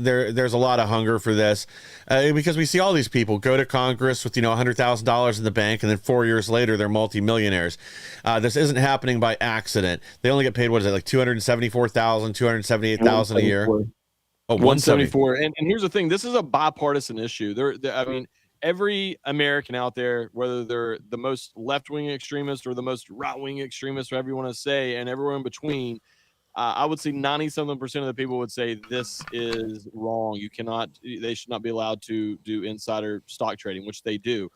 there's a lot of hunger for this because we see all these people go to Congress with, $100,000 in the bank, and then 4 years later, they're multimillionaires. This isn't happening by accident. They only get paid, what is it, like $274,000, $278,000 a year? Oh, 174. And here's the thing. This is a bipartisan issue. I mean, every American out there, whether they're the most left-wing extremist or the most right-wing extremist, whatever you want to say, and everyone in between, I would say 97% of the people would say this is wrong. They should not be allowed to do insider stock trading, which they do.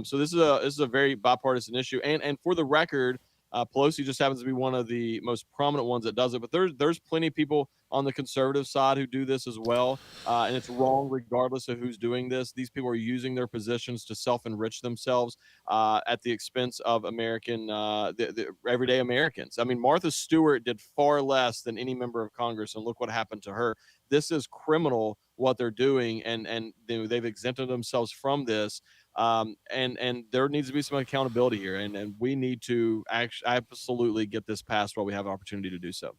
So this is a very bipartisan issue. And for the record, Pelosi just happens to be one of the most prominent ones that does it. But there's plenty of people on the conservative side who do this as well. And it's wrong regardless of who's doing this. These people are using their positions to self-enrich themselves at the expense of the everyday Americans. I mean, Martha Stewart did far less than any member of Congress, and look what happened to her. This is criminal what they're doing, and they've exempted themselves from this. And there needs to be some accountability here, and we need to absolutely get this passed while we have an opportunity to do so.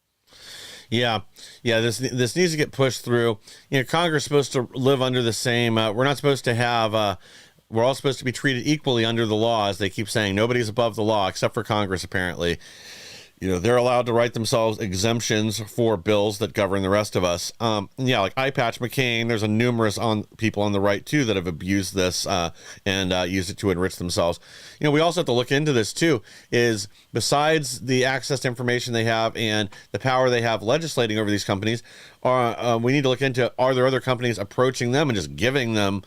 Yeah. This needs to get pushed through. Congress is supposed to live under the same. We're not supposed to have. We're all supposed to be treated equally under the law, as they keep saying. Nobody's above the law except for Congress, apparently. They're allowed to write themselves exemptions for bills that govern the rest of us. Like Eye Patch McCain, there's numerous people on the right, too, that have abused this and used it to enrich themselves. We also have to look into this, too, is besides the access to information they have and the power they have legislating over these companies, we need to look into, are there other companies approaching them and just giving them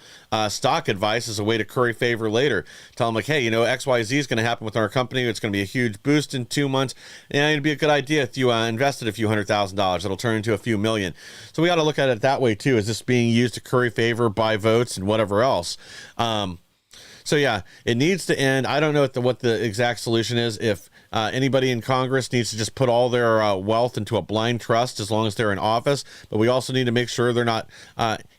stock advice as a way to curry favor later? Tell them, like, hey, XYZ is going to happen with our company. It's going to be a huge boost in 2 months. And it'd be a good idea if you invested a few $100,000. It'll turn into a few million. So we got to look at it that way, too. Is this being used to curry favor, buy votes, and whatever else? So, yeah, it needs to end. I don't know what the exact solution is. If anybody in Congress needs to just put all their wealth into a blind trust as long as they're in office. But we also need to make sure they're not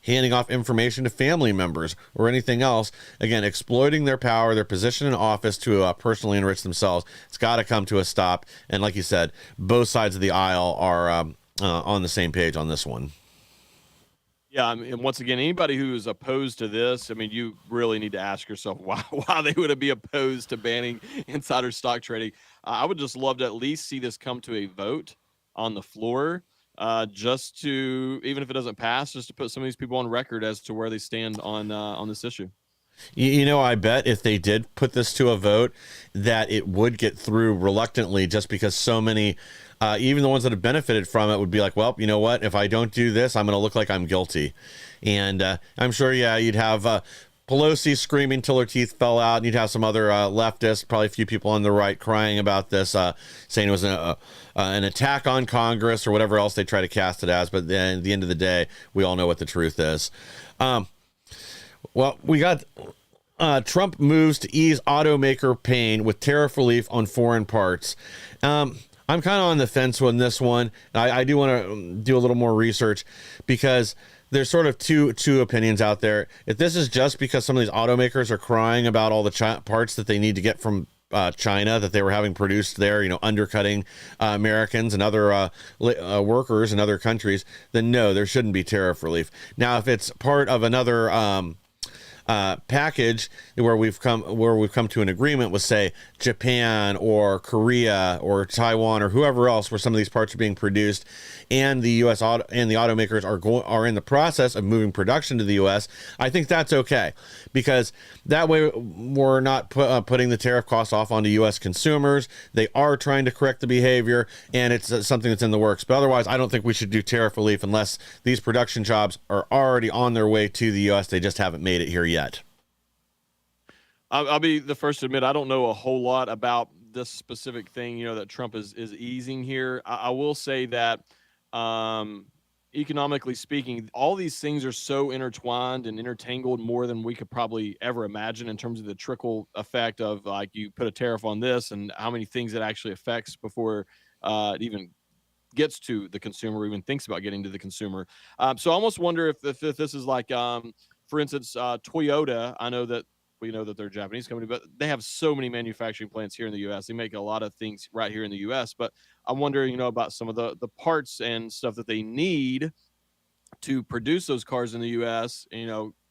handing off information to family members or anything else. Again, exploiting their power, their position in office to personally enrich themselves. It's got to come to a stop. And like you said, both sides of the aisle are on the same page on this one. Yeah, I mean, once again, anybody who is opposed to this, I mean, you really need to ask yourself why they would be opposed to banning insider stock trading. I would just love to at least see this come to a vote on the floor, just to, even if it doesn't pass, just to put some of these people on record as to where they stand on this issue. I bet if they did put this to a vote, that it would get through reluctantly, just because so many, even the ones that have benefited from it, would be like, well, you know what? If I don't do this, I'm going to look like I'm guilty. And I'm sure, you'd have Pelosi screaming till her teeth fell out, and you'd have some other leftists, probably a few people on the right, crying about this, saying it was an attack on Congress or whatever else they try to cast it as. But then at the end of the day, we all know what the truth is. Well, we got Trump moves to ease automaker pain with tariff relief on foreign parts. I'm kind of on the fence on this one. I do want to do a little more research, because there's sort of two opinions out there. If this is just because some of these automakers are crying about all the parts that they need to get from China that they were having produced there, undercutting Americans and other workers in other countries, then no, there shouldn't be tariff relief. Now, if it's part of another package where we've come to an agreement with, say, Japan or Korea or Taiwan or whoever else, where some of these parts are being produced, and the U.S. and the automakers are in the process of moving production to the U.S., I think that's okay, because that way we're not putting the tariff costs off onto U.S. consumers. They are trying to correct the behavior, and it's something that's in the works. But otherwise, I don't think we should do tariff relief unless these production jobs are already on their way to the U.S. They just haven't made it here yet. I'll be the first to admit I don't know a whole lot about this specific thing, that Trump is easing here. I will say that economically speaking, all these things are so intertwined and intertangled more than we could probably ever imagine in terms of the trickle effect of, like, you put a tariff on this and how many things it actually affects before it even gets to the consumer or even thinks about getting to the consumer. So I almost wonder if this is like, for instance, Toyota. I know that we know that they're a Japanese company, but they have so many manufacturing plants here in the U.S. They make a lot of things right here in the U.S. But I wonder, about some of the parts and stuff that they need to produce those cars in the U.S.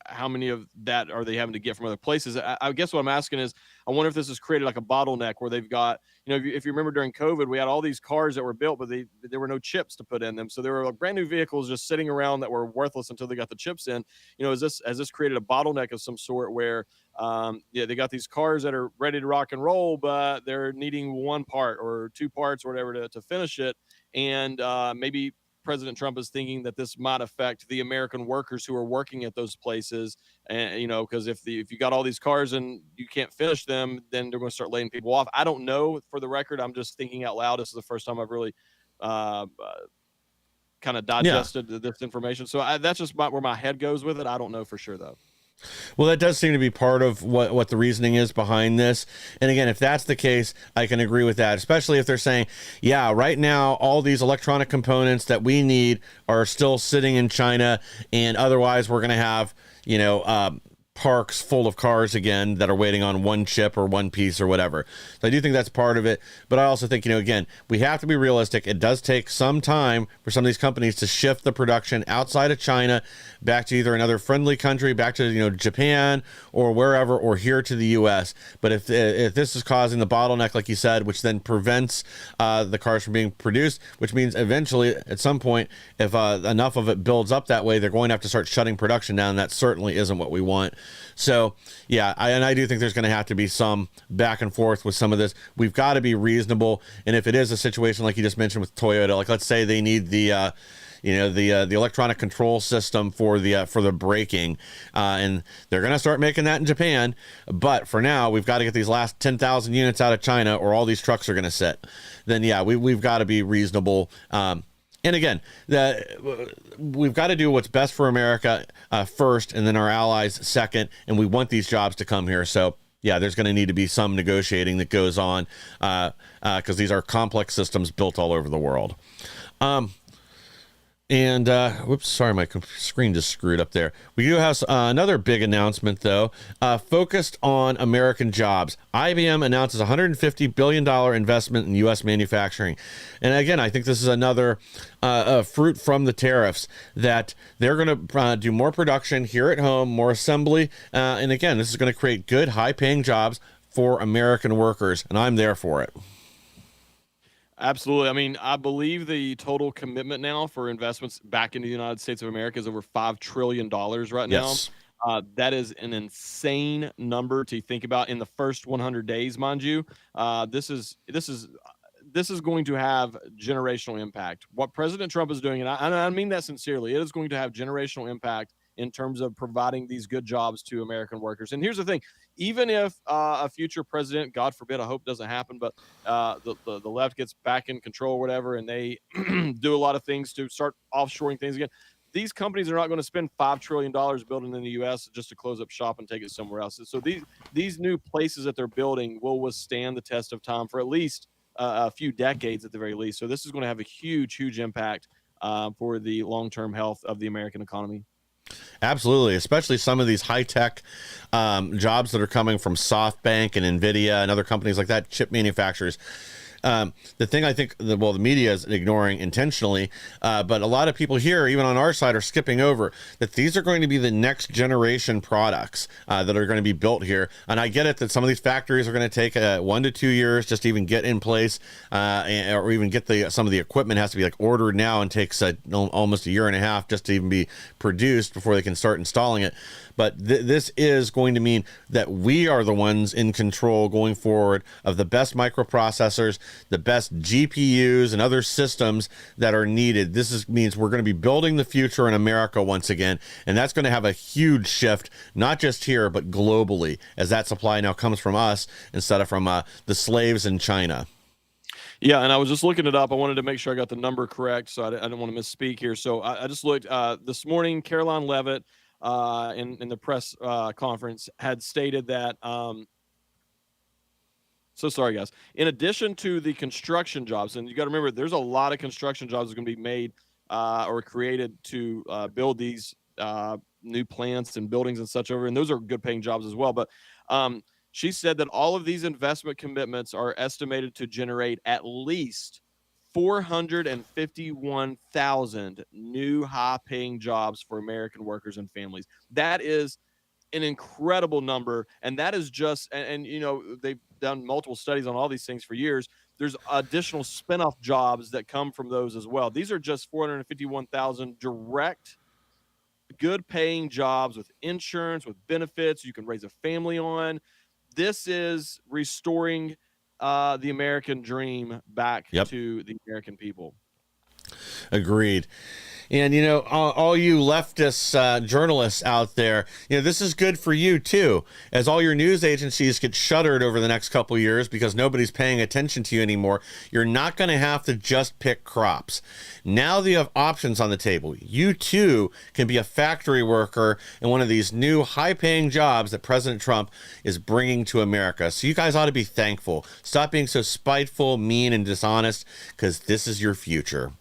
How many of that are they having to get from other places? I guess what I'm asking is, I wonder if this has created like a bottleneck where they've got, if you remember during COVID, we had all these cars that were built, but there were no chips to put in them. So there were like brand new vehicles just sitting around that were worthless until they got the chips in. Has this created a bottleneck of some sort where, they got these cars that are ready to rock and roll, but they're needing one part or two parts or whatever to finish it. And maybe President Trump is thinking that this might affect the American workers who are working at those places. And, because if you got all these cars and you can't finish them, then they're going to start laying people off. I don't know, for the record. I'm just thinking out loud. This is the first time I've really kind of digested this information. So that's just where my head goes with it. I don't know for sure, though. Well, that does seem to be part of what the reasoning is behind this. And again, if that's the case, I can agree with that, especially if they're saying, yeah, right now, all these electronic components that we need are still sitting in China, and otherwise we're going to have, parks full of cars again that are waiting on one chip or one piece or whatever. So I do think that's part of it. But I also think, again, we have to be realistic. It does take some time for some of these companies to shift the production outside of China back to either another friendly country, back to, Japan or wherever, or here to the U.S. But if this is causing the bottleneck, like you said, which then prevents the cars from being produced, which means eventually at some point, if enough of it builds up that way, they're going to have to start shutting production down. That certainly isn't what we want. So, yeah, I do think there's going to have to be some back and forth with some of this. We've got to be reasonable. And if it is a situation like you just mentioned with Toyota, like let's say they need the electronic control system for the braking, and they're going to start making that in Japan. But for now, we've got to get these last 10,000 units out of China, or all these trucks are going to sit. Then, yeah, we've got to be reasonable. And again, we've got to do what's best for America first, and then our allies second. And we want these jobs to come here. So, yeah, there's going to need to be some negotiating that goes on because these are complex systems built all over the world. And, whoops, sorry, my screen just screwed up there. We do have another big announcement, though, focused on American jobs. IBM announces a $150 billion investment in U.S. manufacturing. And again, I think this is another fruit from the tariffs, that they're going to do more production here at home, more assembly. And again, this is going to create good, high-paying jobs for American workers, and I'm there for it. Absolutely. I mean, I believe the total commitment now for investments back into the United States of America is over $5 trillion right now. Yes. That is an insane number to think about in the first 100 days, mind you. This is going to have generational impact. What President Trump is doing, and I mean that sincerely, it is going to have generational impact in terms of providing these good jobs to American workers. And here's the thing, even if a future president, God forbid, I hope doesn't happen, but the left gets back in control or whatever, and they do a lot of things to start offshoring things again, these companies are not going to spend $5 trillion building in the U.S. just to close up shop and take it somewhere else. So these new places that they're building will withstand the test of time for at least a few decades at the very least. So this is going to have a huge, huge impact for the long-term health of the American economy. Absolutely, especially some of these high-tech jobs that are coming from SoftBank and NVIDIA and other companies like that, chip manufacturers. The thing I think the media is ignoring intentionally, but a lot of people here, even on our side, are skipping over that these are going to be the next generation products that are going to be built here. And I get it that some of these factories are going to take 1 to 2 years just to even get in place, or even get some of the equipment has to be like ordered now and takes almost a year and a half just to even be produced before they can start installing it. But this is going to mean that we are the ones in control going forward of the best microprocessors, the best GPUs and other systems that are needed. Means we're going to be building the future in America once again. And that's going to have a huge shift, not just here, but globally, as that supply now comes from us instead of from the slaves in China. Yeah, and I was just looking it up. I wanted to make sure I got the number correct, so I didn't want to misspeak here. So I just looked this morning. Caroline Leavitt, in the press conference, had stated that. So sorry, guys. In addition to the construction jobs, and you got to remember, there's a lot of construction jobs that are going to be made or created to build these new plants and buildings and such over, and those are good-paying jobs as well. But she said that all of these investment commitments are estimated to generate at least 451,000 new high-paying jobs for American workers and families. That is an incredible number, and that is just and you know, they've done multiple studies on all these things for years. There's additional spinoff jobs that come from those as well. These are just 451,000 direct, good-paying jobs with insurance, with benefits you can raise a family on. This is restoring the American dream back to the American people. Agreed. And, you know, all you leftist journalists out there, you know, this is good for you, too, as all your news agencies get shuttered over the next couple of years because nobody's paying attention to you anymore. You're not going to have to just pick crops. Now that you have options on the table, you, too, can be a factory worker in one of these new high-paying jobs that President Trump is bringing to America. So you guys ought to be thankful. Stop being so spiteful, mean, and dishonest, because this is your future.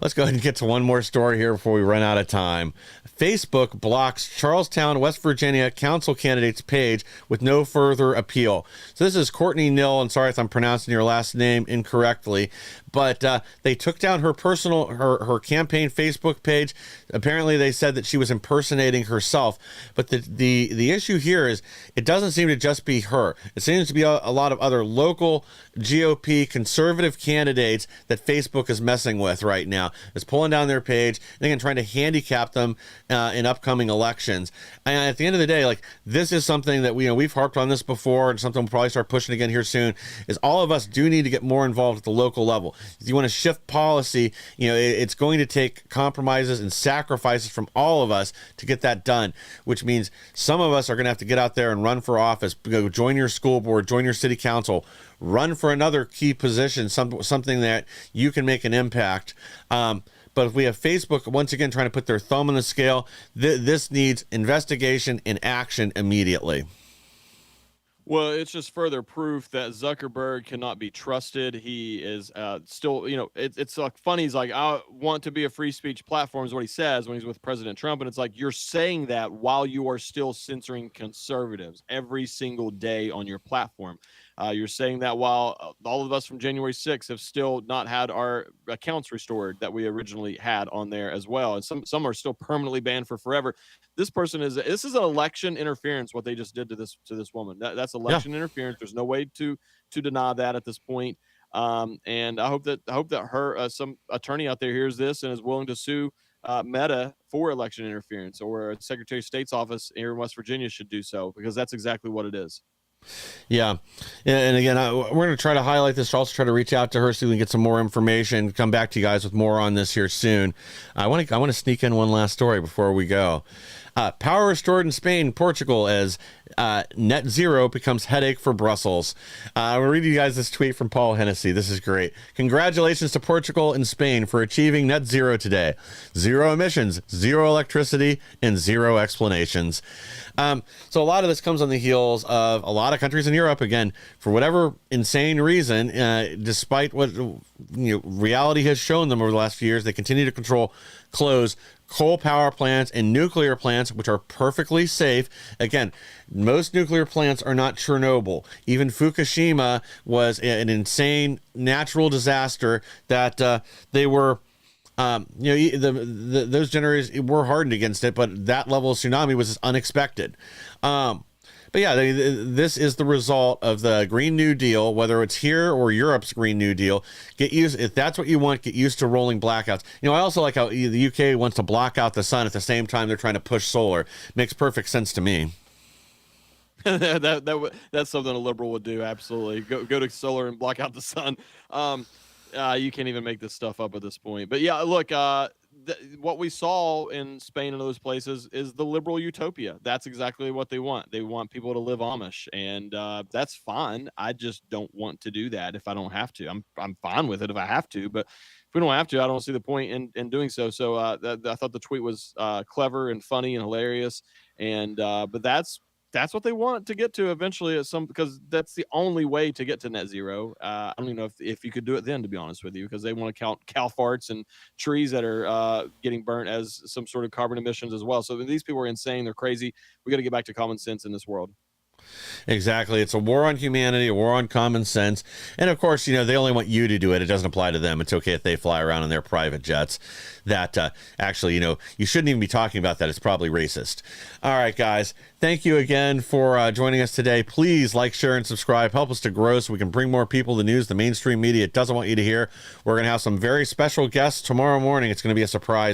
Let's go ahead and get to one more story here before we run out of time. Facebook blocks Charlestown, West Virginia council candidate's page with no further appeal. So this is Courtney Nill, and sorry if I'm pronouncing your last name incorrectly, but they took down her her campaign Facebook page. Apparently they said that she was impersonating herself, but the issue here is it doesn't seem to just be her. It seems to be a lot of other local GOP conservative candidates that Facebook is messing with right now. Is pulling down their page and again trying to handicap them in upcoming elections. And at the end of the day, like, this is something that we've harped on this before, and something we'll probably start pushing again here soon. Is all of us do need to get more involved at the local level. If you want to shift policy, it's going to take compromises and sacrifices from all of us to get that done. Which means some of us are going to have to get out there and run for office. Go join your school board, join your city council. Run for another key position, something that you can make an impact. But if we have Facebook once again trying to put their thumb on the scale, this needs investigation and action immediately. Well, it's just further proof that Zuckerberg cannot be trusted. He is still, it's like funny. He's like, I want to be a free speech platform is what he says when he's with President Trump. And it's like, you're saying that while you are still censoring conservatives every single day on your platform. You're saying that while all of us from January 6th have still not had our accounts restored that we originally had on there as well. And some are still permanently banned for forever. This is an election interference, what they just did to this woman. That's election interference. There's no way to deny that at this point. And I hope that her some attorney out there hears this and is willing to sue Meta for election interference, or a Secretary of State's office here in West Virginia should do so, because that's exactly what it is. Yeah. And again, we're going to try to highlight this. Also try to reach out to her so we can get some more information. Come back to you guys with more on this here soon. I want to sneak in one last story before we go. Power restored in Spain, Portugal, as net zero becomes headache for Brussels. I'm going to read you guys this tweet from Paul Hennessy. This is great. Congratulations to Portugal and Spain for achieving net zero today. Zero emissions, zero electricity, and zero explanations. So a lot of this comes on the heels of a lot of countries in Europe, again, for whatever insane reason, despite what reality has shown them over the last few years, they continue to close coal power plants and nuclear plants, which are perfectly safe. Again, most nuclear plants are not Chernobyl. Even Fukushima was an insane natural disaster that they were, those generators were hardened against it, but that level of tsunami was unexpected. But yeah, this is the result of the Green New Deal, whether it's here or Europe's Green New Deal. Get used, if that's what you want, get used to rolling blackouts. I also like how the UK wants to block out the sun at the same time they're trying to push solar. Makes perfect sense to me. That's something a liberal would do. Absolutely. Go to solar and block out the sun. You can't even make this stuff up at this point. But yeah, look, what we saw in Spain and those places is the liberal utopia. That's exactly what they want. They want people to live Amish, and that's fine. I just don't want to do that if I don't have to. I'm fine with it if I have to, but if we don't have to, I don't see the point in doing so. So I thought the tweet was clever and funny and hilarious, and but that's what they want to get to eventually because that's the only way to get to net zero. I don't even know if you could do it then, to be honest with you, because they want to count cow farts and trees that are getting burnt as some sort of carbon emissions as well. So these people are insane. They're crazy. We got to get back to common sense in this world. Exactly. It's a war on humanity, a war on common sense. And of course, they only want you to do it. It doesn't apply to them. It's okay if they fly around in their private jets. That actually, you shouldn't even be talking about that. It's probably racist. All right, guys. Thank you again for joining us today. Please like, share, and subscribe. Help us to grow so we can bring more people the news the mainstream media doesn't want you to hear. We're going to have some very special guests tomorrow morning. It's going to be a surprise.